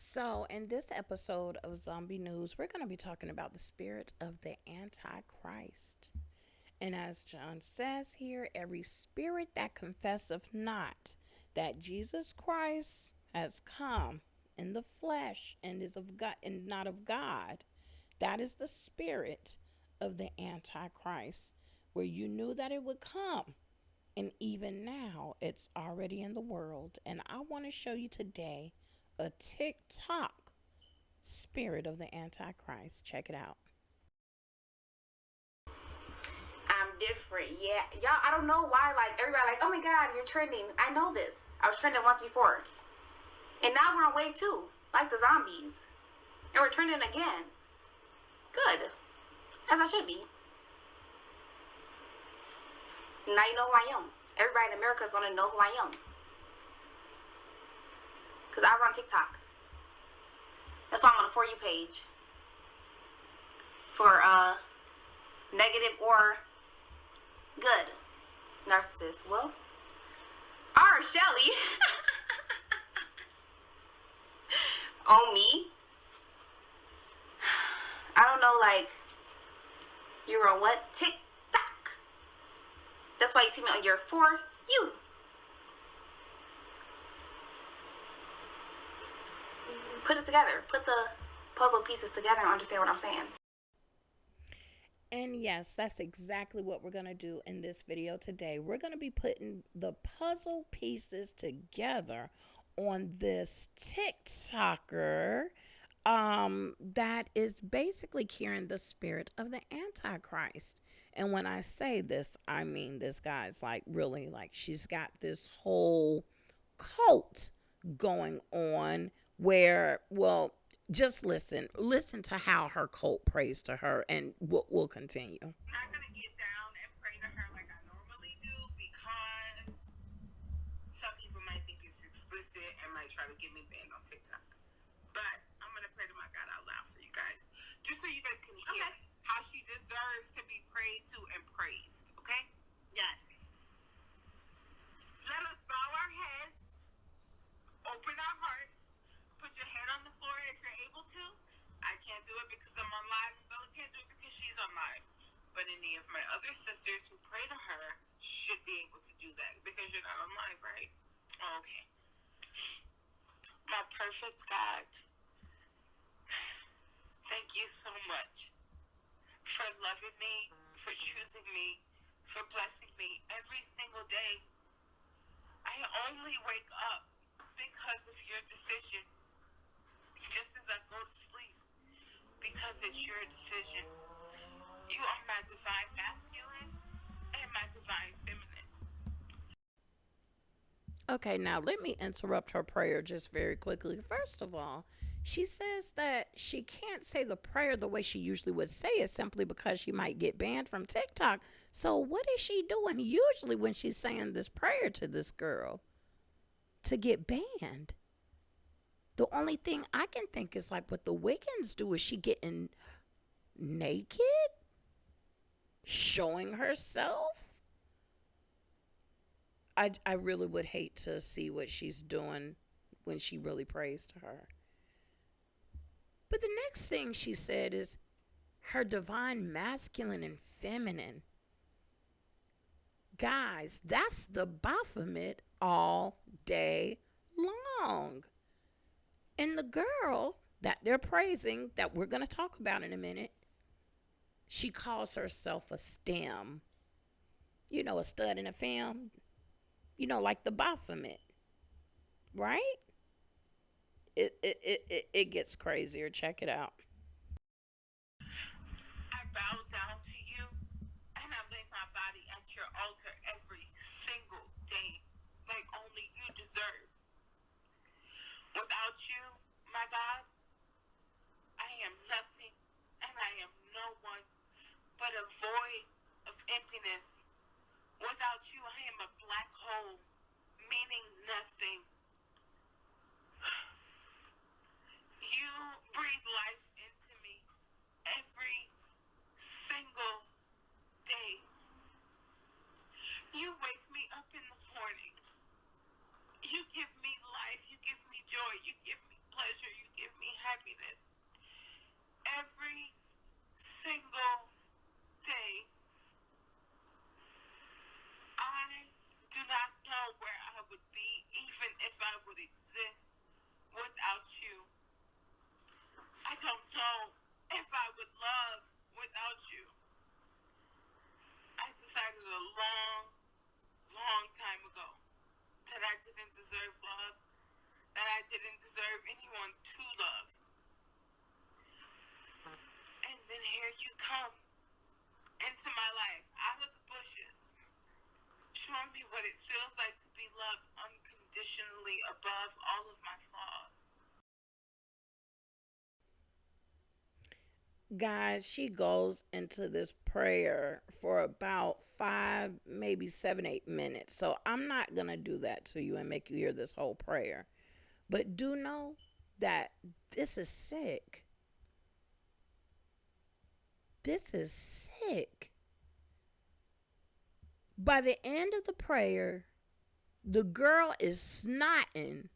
So, in this episode of Zombie News, we're going to be talking about the spirit of the Antichrist. And as John says here, every spirit that confesseth not that Jesus Christ has come in the flesh and is of God and not of God, that is the spirit of the Antichrist, where you knew that it would come. And even now, it's already in the world. And I want to show you today a TikTok spirit of the Antichrist. Check it out. I'm different. Yeah. Y'all, I don't know why, like, everybody like, oh my God, you're trending. I know this. I was trending once before. And now we're on wave 2, like the zombies. And we're trending again. Good. As I should be. Now you know who I am. Everybody in America is going to know who I am. Because I run TikTok. That's why I'm on the For You page. For, negative or good narcissist. Well, R. Shelly. On me. I don't know, like, you're on what? TikTok. That's why you see me on your For You. Put it together. Put the puzzle pieces together and understand what I'm saying. And yes, that's exactly what we're going to do in this video today. We're going to be putting the puzzle pieces together on this TikToker that is basically carrying the spirit of the Antichrist. And when I say this, I mean this guy's like really like she's got this whole cult going on where, well, just listen to how her cult prays to her, and we'll continue. I'm not going to get down and pray to her like I normally do because some people might think it's explicit and might try to get me banned on TikTok. But I'm going to pray to my God out loud for you guys, just so you guys can hear how she deserves to be prayed to and praised, okay? Yes. Let us bow our heads, open our hearts, put your head on the floor if you're able to. I can't do it because I'm on live. Bella can't do it because she's on live. But any of my other sisters who pray to her should be able to do that because you're not on live, right? Oh, okay. My perfect God, thank you so much for loving me, for choosing me, for blessing me every single day. I only wake up because of your decision, just as I go to sleep, because it's your decision. You are my divine masculine and my divine feminine. Okay, now let me interrupt her prayer just very quickly. First of all, she says that she can't say the prayer the way she usually would say it simply because she might get banned from TikTok. So what is she doing usually when she's saying this prayer to this girl to get banned? The only thing I can think is like what the Wiccans do. Is she getting naked? Showing herself? I really would hate to see what she's doing when she really prays to her. But the next thing she said is her divine masculine and feminine. Guys, that's the Baphomet all day long. And the girl that they're praising, that we're going to talk about in a minute, she calls herself a STEM. You know, a stud in a femme. You know, like the Baphomet. Right? It gets crazier. Check it out. I bow down to you and I lay my body at your altar every single day, like only you deserve. Without you, my God, I am nothing and I am no one but a void of emptiness. Without you, I am a black hole, meaning nothing. You breathe life into me every single day. You wake me up in the morning. You give me life. You give me joy. You give me pleasure. You would exist without you. I don't know if I would love without you. I decided a long time ago that I didn't deserve love, that I didn't deserve anyone to love. And then here you come into my life, out of the bushes, showing me what it feels like to be loved unconditionally above all of my flaws. Guys, she goes into this prayer for about 5, maybe 7, 8 minutes. So I'm not going to do that to you and make you hear this whole prayer. But do know that this is sick. This is sick. By the end of the prayer, the girl is snotting.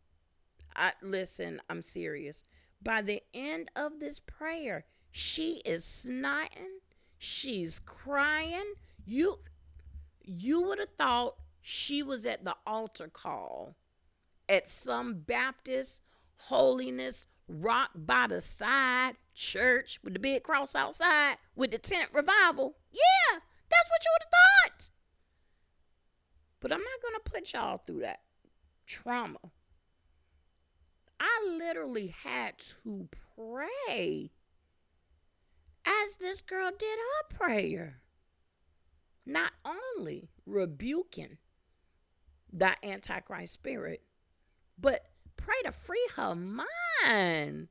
Listen, I'm serious. By the end of this prayer, she is snotting. She's crying. You would have thought she was at the altar call at some Baptist holiness rock by the side church with the big cross outside with the tent revival. Yeah, that's what you would have thought. But I'm not going to put y'all through that trauma. I literally had to pray as this girl did her prayer. Not only rebuking the Antichrist spirit, but pray to free her mind.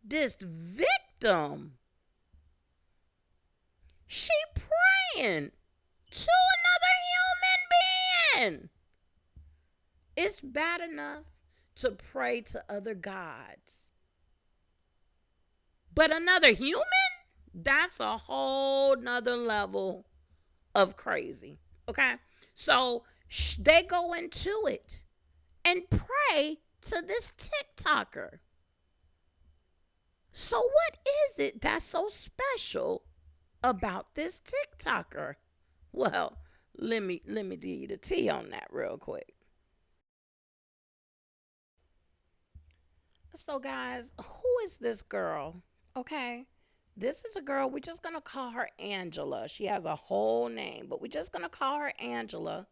This victim. She praying to another human being. It's bad enough to pray to other gods. But another human? That's a whole nother level of crazy. Okay? So they go into it and pray to this TikToker. So what is it that's so special about this TikToker? Well, let me do you the tea on that real quick. So guys, who is this girl? Okay. This is a girl, we're just going to call her Angela. She has a whole name, but we're just going to call her Angela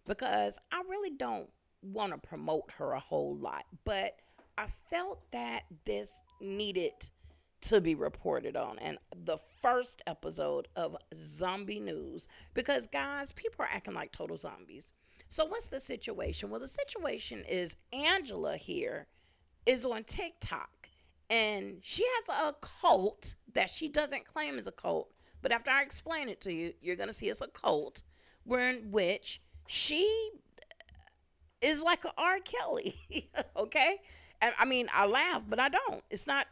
because I really don't want to promote her a whole lot. But I felt that this needed to be reported on and the first episode of Zombie News, because guys, people are acting like total zombies. So what's the situation? Well, the situation is Angela here is on TikTok and she has a cult that she doesn't claim is a cult, but after I explain it to you, you're going to see it's a cult in which she is like a R. Kelly. Okay? And I mean, I laugh, but I don't. It's not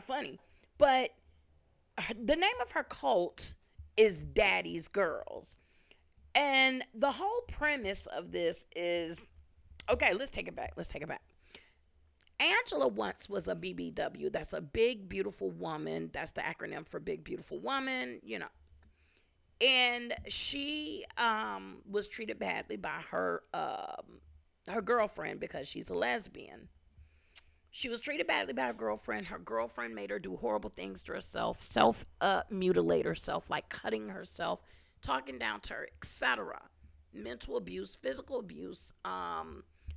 funny. But the name of her cult is Daddy's Girls. And the whole premise of this is, okay, let's take it back. Angela once was a BBW. That's a big, beautiful woman. That's the acronym for big, beautiful woman, you know. And she was treated badly by her girlfriend because she's a lesbian. She was treated badly by her girlfriend. Her girlfriend made her do horrible things to herself, self-mutilate herself, like cutting herself, talking down to her, etc. Mental abuse, physical abuse,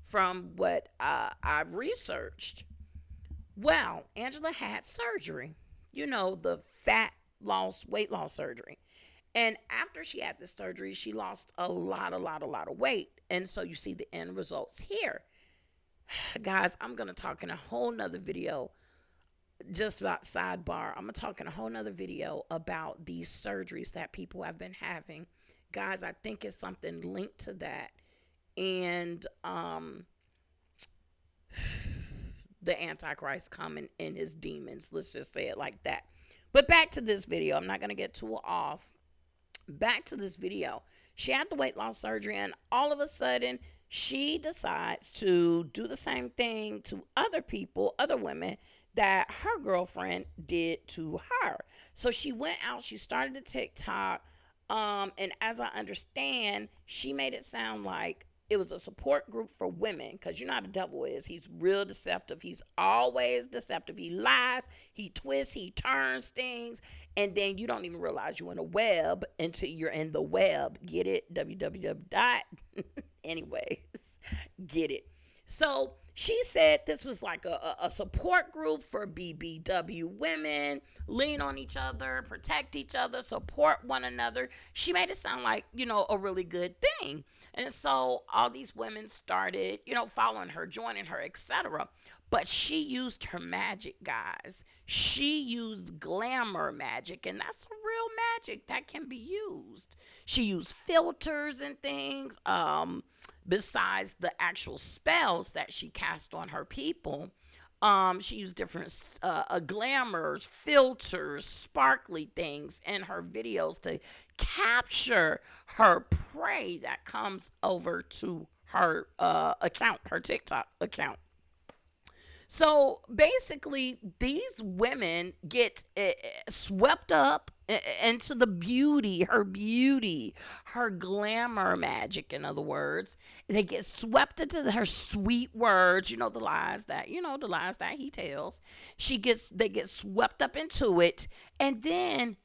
from what I've researched. Well, Angela had surgery. You know, the weight loss surgery. And after she had this surgery, she lost a lot of weight. And so you see the end results here. Guys, I'm going to talk in a whole nother video, just about sidebar. I'm going to talk in a whole nother video about these surgeries that people have been having. Guys, I think it's something linked to that. And the Antichrist coming in his demons. Let's just say it like that. But back to this video. I'm not going to get too off. Back to this video. She had the weight loss surgery, and all of a sudden, she decides to do the same thing to other people, other women, that her girlfriend did to her. So she went out, she started a TikTok, and as I understand, she made it sound like it was a support group for women, because you know how the devil is. He's real deceptive. He's always deceptive. He lies, he twists, he turns things, and then you don't even realize you're in a web until you're in the web. Get it? www dot. Anyways, get it. So she said this was like a support group for BBW women, lean on each other, protect each other, support one another. She made it sound like, a really good thing. And so all these women started, following her, joining her, etc. But she used her magic, guys. She used glamour magic, and that's real magic that can be used. She used filters and things. Besides the actual spells that she cast on her people, she used different glamours, filters, sparkly things in her videos to capture her prey that comes over to her account, her TikTok account. So basically, these women get swept up into the beauty, her glamour magic, in other words. They get swept into her sweet words, the lies that, he tells. They get swept up into it, and then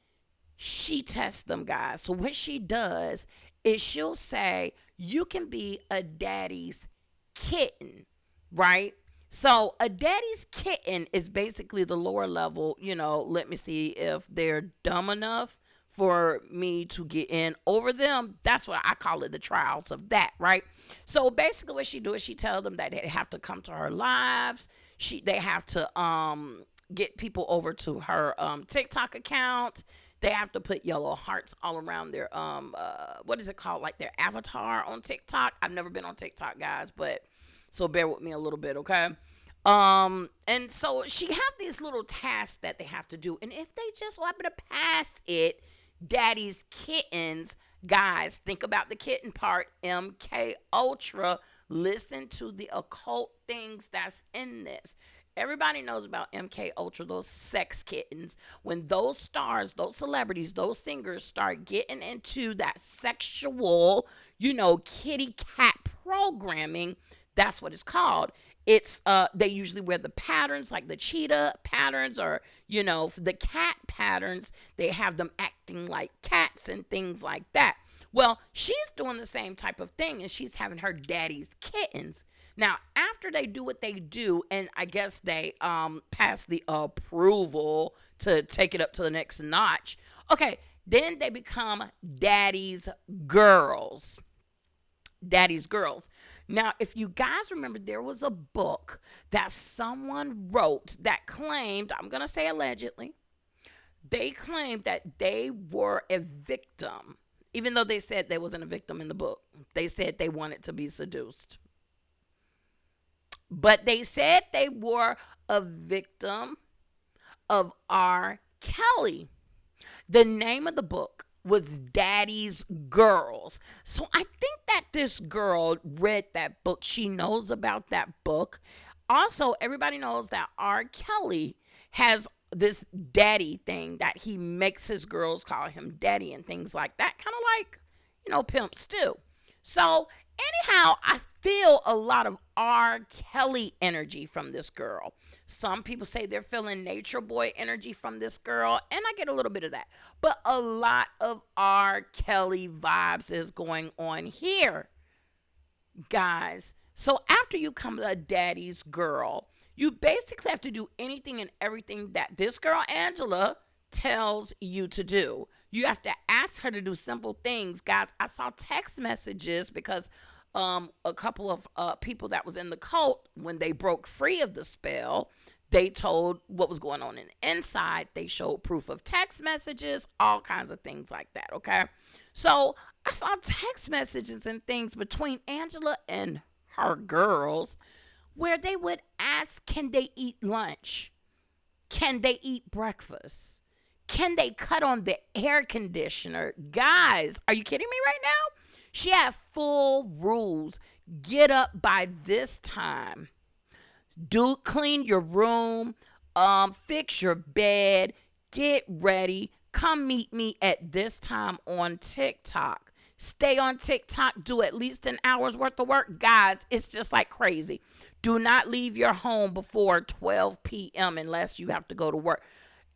she tests them, guys. So what she does is she'll say, you can be a daddy's kitten, right? So a daddy's kitten is basically the lower level, let me see if they're dumb enough for me to get in over them. That's what I call it, the trials of that, right? So basically what she do is she tells them that they have to come to her lives. They have to get people over to her TikTok account. They have to put yellow hearts all around their what is it called, like their avatar on TikTok. I've never been on TikTok, guys, but so bear with me a little bit, okay? And so she have these little tasks that they have to do. And if they just happen to pass it, daddy's kittens, guys, think about the kitten part, MK Ultra. Listen to the occult things that's in this. Everybody knows about MK Ultra, those sex kittens. When those stars, those celebrities, those singers start getting into that sexual, kitty cat programming, that's what it's called. It's they usually wear the patterns, like the cheetah patterns, or the cat patterns. They have them acting like cats and things like that. Well, she's doing the same type of thing, and she's having her daddy's kittens. Now, after they do what they do, and I guess they pass the approval to take it up to the next notch, okay, then they become daddy's girls. Daddy's girls. Now, if you guys remember, there was a book that someone wrote that claimed, I'm going to say allegedly, they claimed that they were a victim, even though they said they wasn't a victim in the book. They said they wanted to be seduced. But they said they were a victim of R. Kelly. The name of the book was Daddy's Girls. So I think that this girl read that book. She knows about that book. Also, everybody knows that R. Kelly has this daddy thing that he makes his girls call him daddy and things like that. Kind of like, pimps do. So anyhow, I feel a lot of R. Kelly energy from this girl. Some people say they're feeling Nature Boy energy from this girl, and I get a little bit of that. But a lot of R. Kelly vibes is going on here, guys. So after you come to a daddy's girl, you basically have to do anything and everything that this girl, Angela, tells you to do. You have to ask her to do simple things. Guys, I saw text messages because a couple of people that was in the cult, when they broke free of the spell, they told what was going on in the inside. They showed proof of text messages, all kinds of things like that, okay? So I saw text messages and things between Angela and her girls where they would ask, can they eat lunch? Can they eat breakfast? Can they cut on the air conditioner? Guys, are you kidding me right now? She had full rules. Get up by this time. Clean your room. Fix your bed. Get ready. Come meet me at this time on TikTok. stay on TikTok, do at least an hour's worth of work. Guys, it's just like crazy. Do not leave your home before 12 p.m. unless you have to go to work.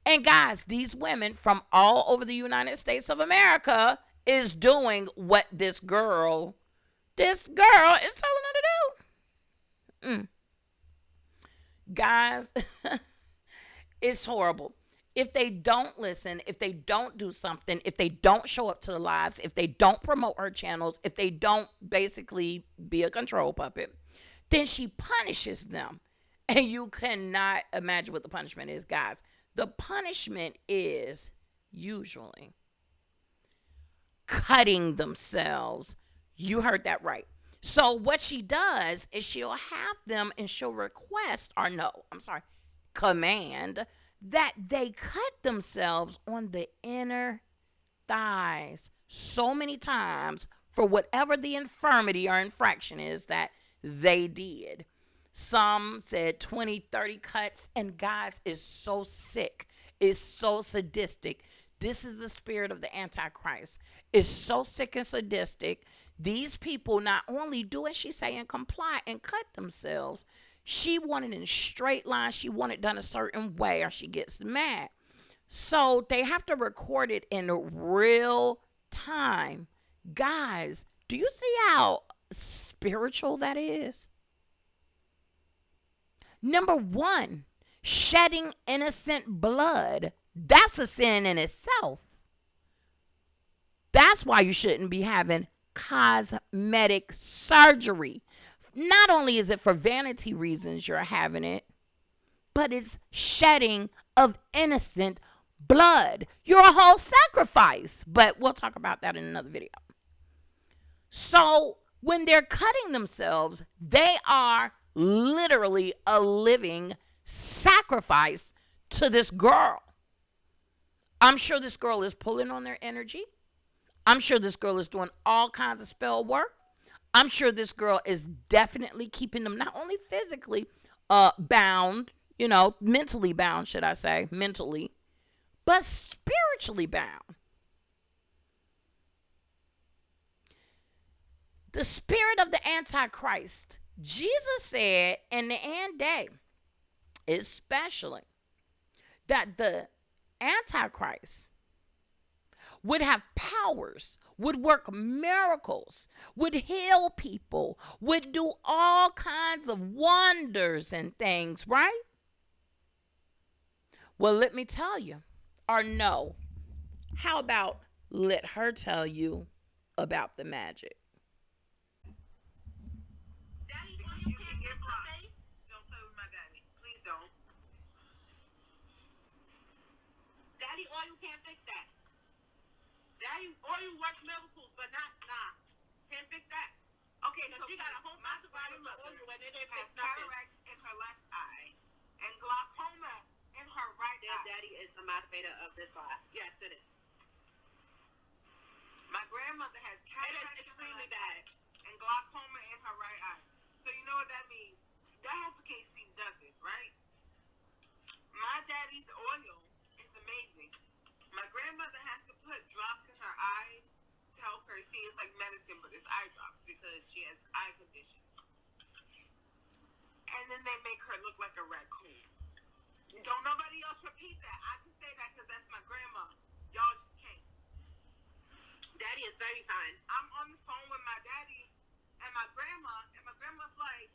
And guys, these women from all over the United States of America is doing what this girl is telling her to do. Guys, it's horrible. If they don't listen, if they don't do something, if they don't show up to the lives, if they don't promote her channels, if they don't basically be a control puppet, then she punishes them. And you cannot imagine what the punishment is, guys. The punishment is usually cutting themselves. You heard that right. So what she does is she'll have them and she'll command that they cut themselves on the inner thighs so many times for whatever the infirmity or infraction is that they did. Some said 20, 30 cuts. And guys, it's so sick. It's so sadistic. This is the spirit of the Antichrist. It's so sick and sadistic. These people not only do as she say and comply and cut themselves, she want it in a straight line. She want it done a certain way or she gets mad. So they have to record it in real time. Guys, do you see how spiritual that is? Number one, shedding innocent blood. That's a sin in itself. That's why you shouldn't be having cosmetic surgery. Not only is it for vanity reasons you're having it, but it's shedding of innocent blood. You're a whole sacrifice. But we'll talk about that in another video. So when they're cutting themselves, they are literally a living sacrifice to this girl. I'm sure this girl is pulling on their energy. I'm sure this girl is doing all kinds of spell work. I'm sure this girl is definitely keeping them not only physically bound, mentally bound, should I say, mentally, but spiritually bound. The spirit of the Antichrist. Jesus said in the end day, especially, that the Antichrist would have powers, would work miracles, would heal people, would do all kinds of wonders and things, right? Well, let me tell you, or no. How about let her tell you about the magic? Daddy, you can get blocked. Don't play with my daddy. Please don't. Daddy, oil can't fix that. Daddy, oil works miracles, but not can't fix that. Okay, so she got a whole bunch of bottles of oil when it ain't fix nothing. Cataracts in her left eye and glaucoma in her right eye. Daddy is the motivator of this lie. Yes, it is. My grandmother has cataracts. It is extremely bad. And glaucoma in her right eye. So you know what that means? That has the KC, does it, right? My daddy's oil is amazing. My grandmother has to put drops in her eyes to help her see. It's like medicine, but it's eye drops because she has eye conditions. And then they make her look like a raccoon. Don't nobody else repeat that. I can say that because that's my grandma. Y'all just can't. Daddy is very fine. I'm on the phone with my daddy and my grandma's like,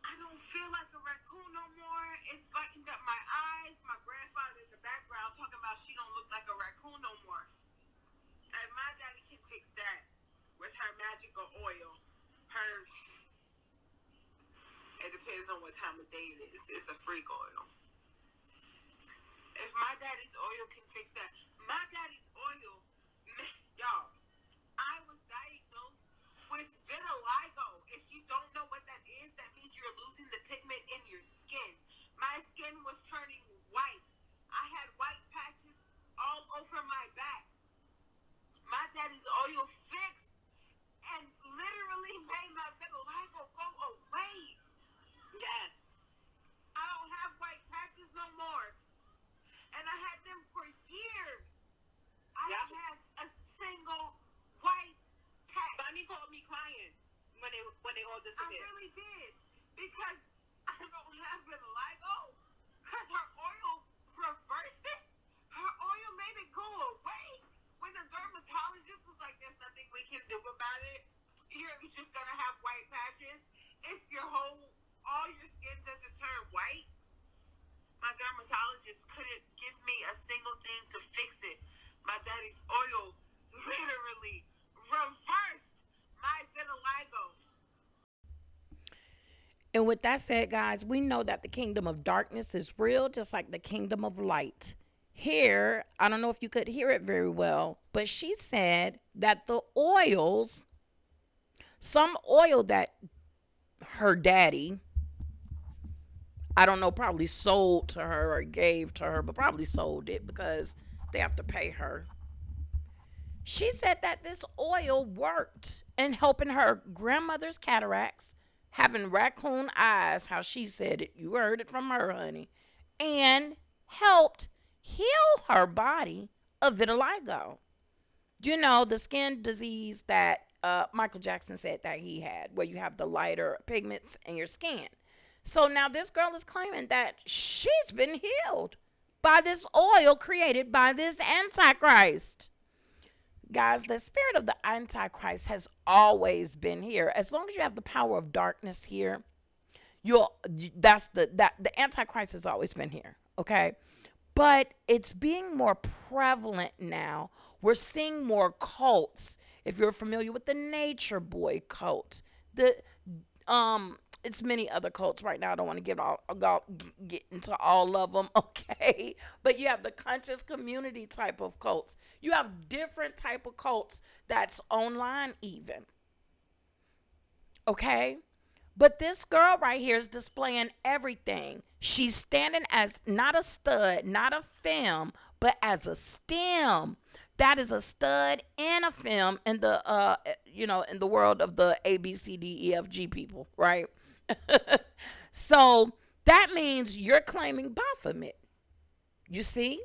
I don't feel like a raccoon no more. It's lightened up my eyes. My grandfather in the background talking about she don't look like a raccoon no more. And my daddy can fix that with her magical oil. It depends on what time of day it is. It's a freak oil. If my daddy's oil can fix that, my daddy's oil, y'all, I was diagnosed with vitiligo. If you don't know what that is, that means you're losing the pigment in your skin. My skin was turning white. I had white patches all over my back. My daddy's oil fixed and literally made my vitiligo go away. Yes. I don't have white patches no more. And I had them for years. I don't have a single when they all disappeared. I really did, because I don't have vitiligo, because her oil reversed it. Her oil made it go away. When the dermatologist was like, "There's nothing we can do about it. You're just gonna have white patches. If all your skin doesn't turn white." My dermatologist couldn't give me a single thing to fix it. My daddy's oil literally reversed my vitiligo. And with that said, guys, we know that the kingdom of darkness is real, just like the kingdom of light. Here, I don't know if you could hear it very well, but she said that the oils, some oil that her daddy, I don't know, probably sold to her or gave to her, but probably sold it because they have to pay her. She said that this oil worked in helping her grandmother's cataracts, having raccoon eyes, how she said it. You heard it from her, honey. And helped heal her body of vitiligo. You know, the skin disease that Michael Jackson said that he had, where you have the lighter pigments in your skin. So now this girl is claiming that she's been healed by this oil created by this Antichrist. Guys, the spirit of the Antichrist has always been here. As long as you have the power of darkness here, the Antichrist has always been here, okay? But it's being more prevalent now. We're seeing more cults. If you're familiar with the Nature Boy cult, it's many other cults right now. I don't want to get into all of them, okay? But you have the conscious community type of cults. You have different type of cults that's online even, okay? But this girl right here is displaying everything. She's standing as not a stud, not a femme, but as a stem. That is a stud and a femme in the in the world of the ABCDEFG people, right? So that means you're claiming Baphomet. You see?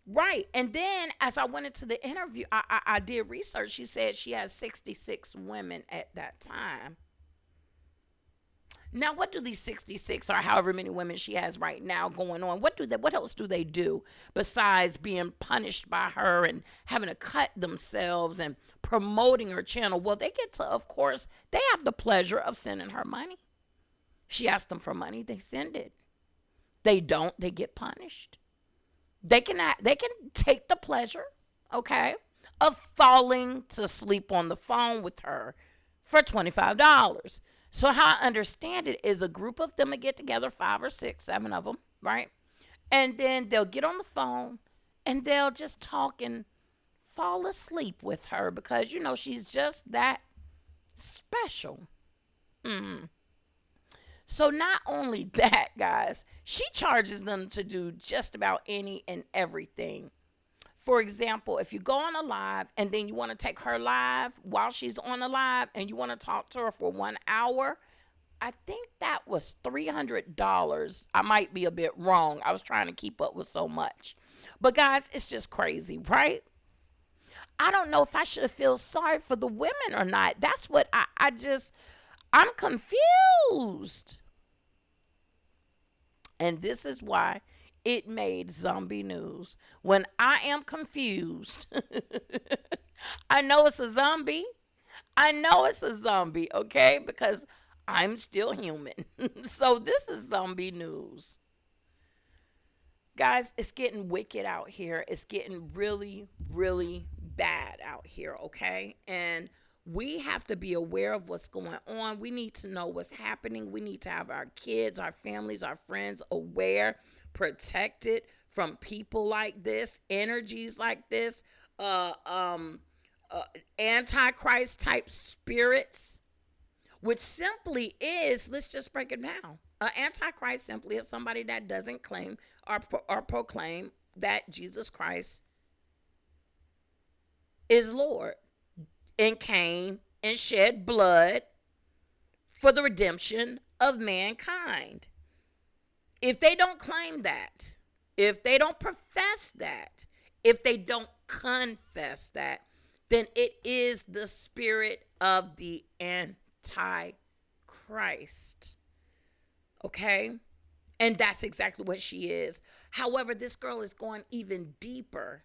Right. And then as I went into the interview, I did research. She said she has 66 women at that time. Now, what do these 66 or however many women she has right now going on? What else do they do besides being punished by her and having to cut themselves and promoting her channel? Well, they get to, of course, they have the pleasure of sending her money. She asked them for money, they send it. They don't, they get punished. They can take the pleasure, okay, of falling to sleep on the phone with her for $25. So how I understand it is a group of them will get together, 5 or 6, 7 of them, right? And then they'll get on the phone and they'll just talk and fall asleep with her because, you know, she's just that special. So not only that, guys, she charges them to do just about any and everything. For example, if you go on a live and then you want to take her live while she's on a live and you want to talk to her for 1 hour, I think that was $300. I might be a bit wrong. I was trying to keep up with so much. But guys, it's just crazy, right? I don't know if I should feel sorry for the women or not. That's what I'm confused. And this is why it made zombie news. When I am confused, I know it's a zombie. I know it's a zombie, okay? Because I'm still human. So this is zombie news. Guys, it's getting wicked out here. It's getting really, really bad out here, okay? And we have to be aware of what's going on. We need to know what's happening. We need to have our kids, our families, our friends aware, protected from people like this, energies like this, Antichrist type spirits, which simply is, let's just break it down. Antichrist simply is somebody that doesn't claim or proclaim that Jesus Christ is Lord and came and shed blood for the redemption of mankind. If they don't claim that, if they don't profess that, if they don't confess that, then it is the spirit of the Antichrist. Okay? And that's exactly what she is. However, this girl is going even deeper.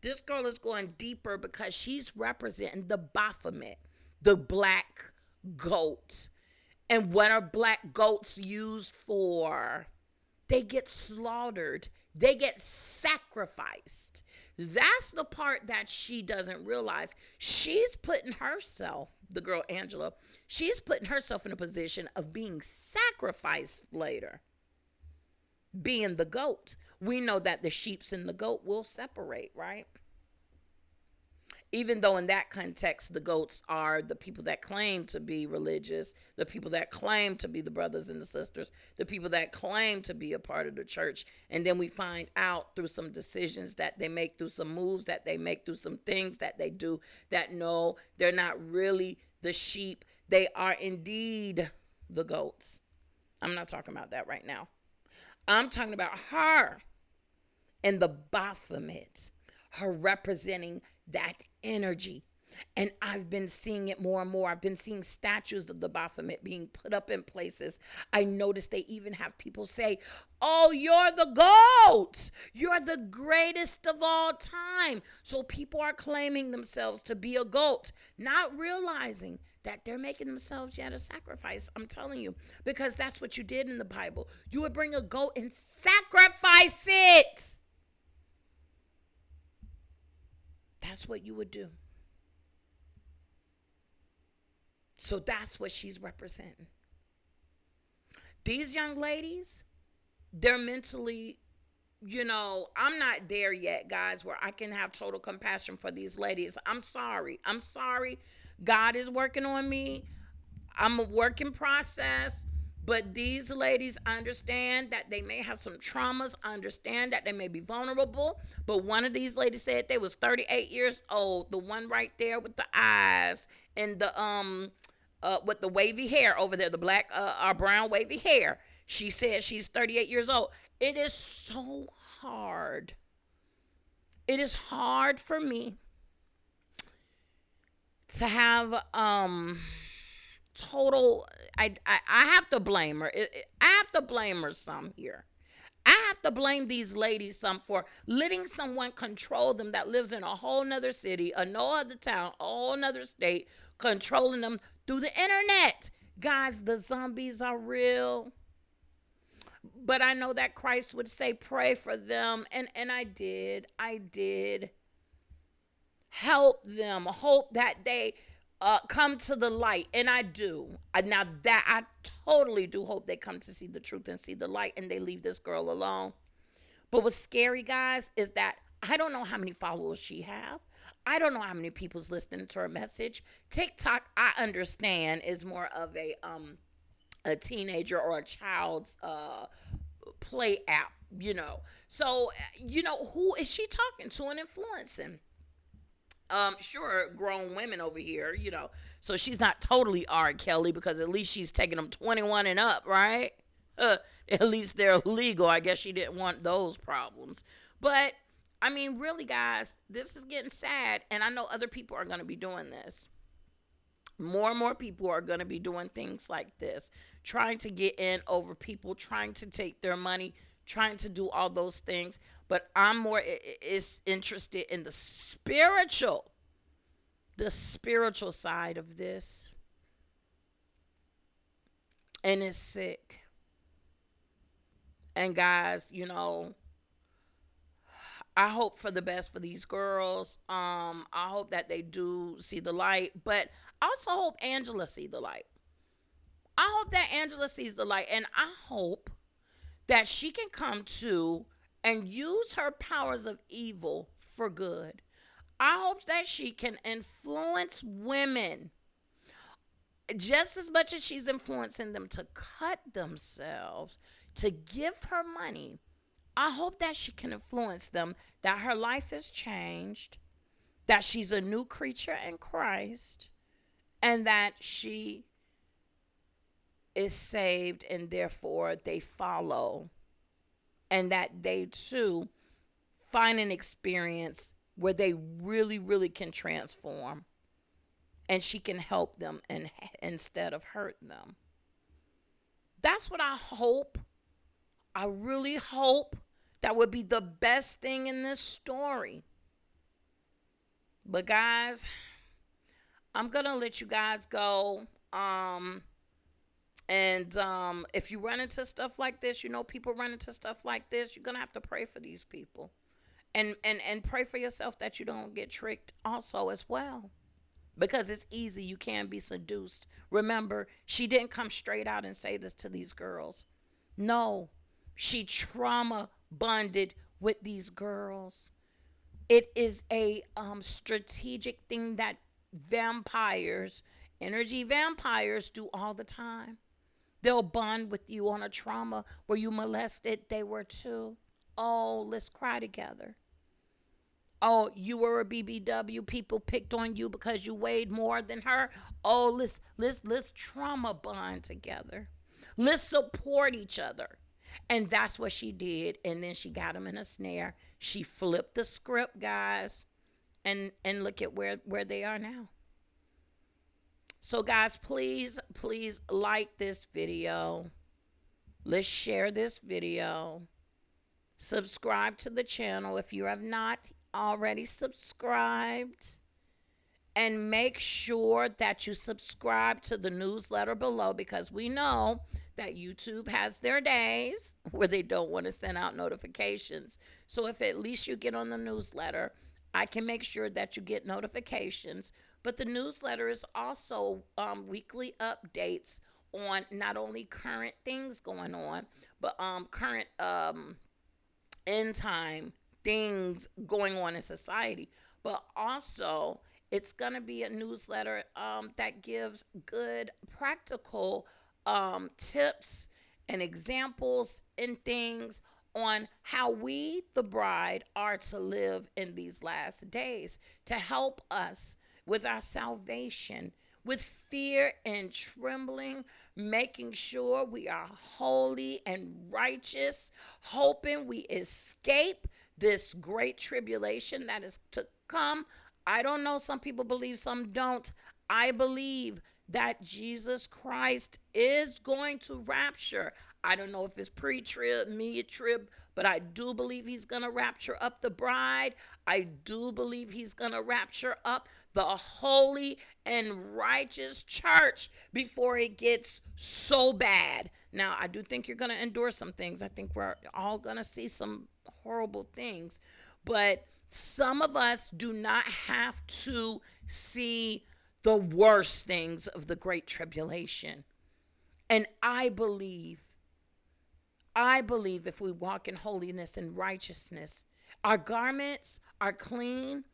This girl is going deeper because she's representing the Baphomet, the black goat. And what are black goats used for? They get slaughtered. They get sacrificed. That's the part that she doesn't realize. She's putting herself, the girl Angela, she's putting herself in a position of being sacrificed later. Being the goat. We know that the sheeps and the goat will separate, right? Even though in that context, the goats are the people that claim to be religious, the people that claim to be the brothers and the sisters, the people that claim to be a part of the church. And then we find out through some decisions that they make, through some moves that they make, through some things that they do, that no, they're not really the sheep. They are indeed the goats. I'm not talking about that right now. I'm talking about her and the Baphomet, her representing that energy. And I've been seeing it more and more. I've been seeing statues of the Baphomet being put up in places. I noticed they even have people say, oh, you're the goat. You're the greatest of all time. So people are claiming themselves to be a goat, not realizing that they're making themselves yet a sacrifice. I'm telling you, because that's what you did in the Bible. You would bring a goat and sacrifice it. That's what you would do. So that's what she's representing. These young ladies, they're mentally, I'm not there yet, guys, where I can have total compassion for these ladies. I'm sorry. God is working on me. I'm a work in process. But these ladies understand that they may have some traumas, understand that they may be vulnerable. But one of these ladies said they was 38 years old. The one right there with the eyes and the with the wavy hair over there, the black or brown wavy hair. She said she's 38 years old. It is so hard. It is hard for me to have total, I have to blame her. I have to blame her some here. I have to blame these ladies some for letting someone control them that lives in a whole nother city, a no other town, a whole nother state, controlling them through the internet. Guys, the zombies are real. But I know that Christ would say, pray for them. And I did. Help them. Hope that they come to the light. And I do. Now that I totally do hope they come to see the truth and see the light and they leave this girl alone. But what's scary, guys, is that I don't know how many followers she have. I don't know how many people's listening to her message. TikTok, I understand, is more of a teenager or a child's play app, So, who is she talking to and influencing? Sure, grown women over here, So she's not totally R. Kelly because at least she's taking them 21 and up, right? At least they're legal. I guess she didn't want those problems. But, I mean, really, guys, this is getting sad. And I know other people are going to be doing this. More and more people are going to be doing things like this. Trying to get in over people, trying to take their money, trying to do all those things. But I'm more interested in the spiritual side of this. And it's sick. And guys, I hope for the best for these girls. I hope that they do see the light. But I also hope Angela see the light. I hope that Angela sees the light. And I hope that she can come to and use her powers of evil for good. I hope that she can influence women just as much as she's influencing them to cut themselves, to give her money. I hope that she can influence them, that her life has changed, that she's a new creature in Christ, and that she is saved and therefore they follow, and that they too find an experience where they really, really can transform, and she can help them and instead of hurt them. That's what I hope. I really hope that would be the best thing in this story. But guys, I'm gonna let you guys go. And if you run into stuff like this, people run into stuff like this, you're gonna have to pray for these people. And pray for yourself that you don't get tricked also as well. Because it's easy. You can be seduced. Remember, she didn't come straight out and say this to these girls. No, she trauma bonded with these girls. It is a strategic thing that energy vampires do all the time. They'll bond with you on a trauma where you molested, they were too. Oh, let's cry together. Oh, you were a BBW. People picked on you because you weighed more than her. Oh, let's trauma bond together. Let's support each other. And that's what she did. And then she got him in a snare. She flipped the script, guys. And look at where they are now. So, guys, please like this video. Let's share this video. Subscribe to the channel if you have not already subscribed, and make sure that you subscribe to the newsletter below, because we know that YouTube has their days where they don't want to send out notifications. So if at least you get on the newsletter, I can make sure that you get notifications. But the newsletter is also weekly updates on not only current things going on, but current end time things going on in society. But also, it's going to be a newsletter that gives good practical tips and examples and things on how we, the bride, are to live in these last days, to help us with our salvation, with fear and trembling, making sure we are holy and righteous, hoping we escape this great tribulation that is to come. I don't know. Some people believe, some don't. I believe that Jesus Christ is going to rapture. I don't know if it's pre-trib, mid-trib, but I do believe he's going to rapture up the bride. I do believe he's going to rapture up the holy and righteous church before it gets so bad. Now, I do think you're going to endure some things. I think we're all going to see some horrible things. But some of us do not have to see the worst things of the Great Tribulation. And I believe if we walk in holiness and righteousness, our garments are clean,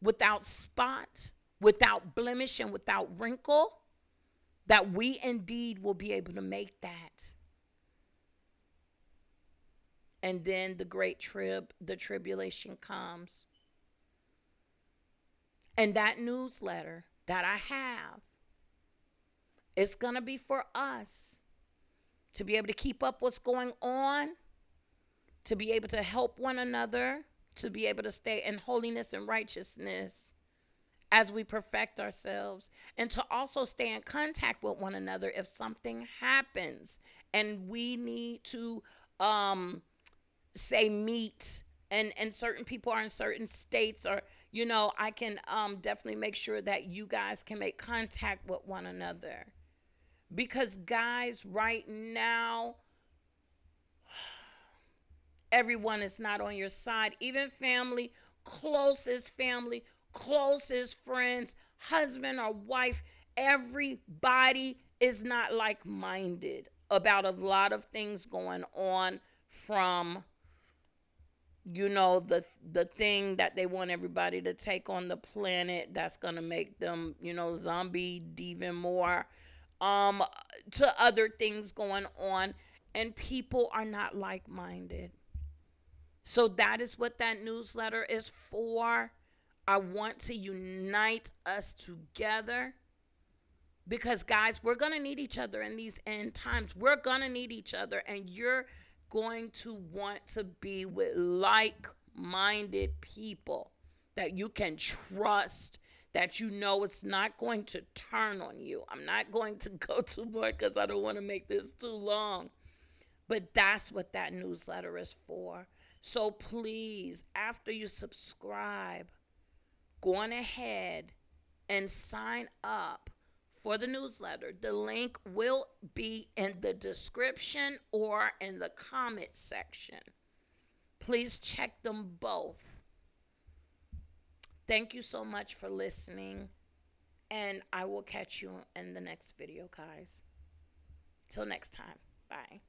without spot, without blemish, and without wrinkle, that we indeed will be able to make that. And then the tribulation comes. And that newsletter that I have, it's going to be for us to be able to keep up what's going on, to be able to help one another, to be able to stay in holiness and righteousness as we perfect ourselves, and to also stay in contact with one another if something happens and we need to say meet, and certain people are in certain states, or I can definitely make sure that you guys can make contact with one another. Because guys, right now, everyone is not on your side. Even family, closest friends, husband or wife, everybody is not like-minded about a lot of things going on, from the thing that they want everybody to take on the planet that's going to make them zombie even more, to other things going on, and people are not like-minded. So that is what that newsletter is for. I want to unite us together, because guys, we're going to need each other in these end times. We're going to need each other, and you're going to want to be with like-minded people. that you can trust, that you know it's not going to turn on you. I'm not going to go too more because I don't want to make this too long. But that's what that newsletter is for. So please, after you subscribe, go on ahead and sign up for the newsletter. The link will be in the description or in the comment section. Please check them both. Thank you so much for listening, and I will catch you in the next video, guys. Till next time. Bye.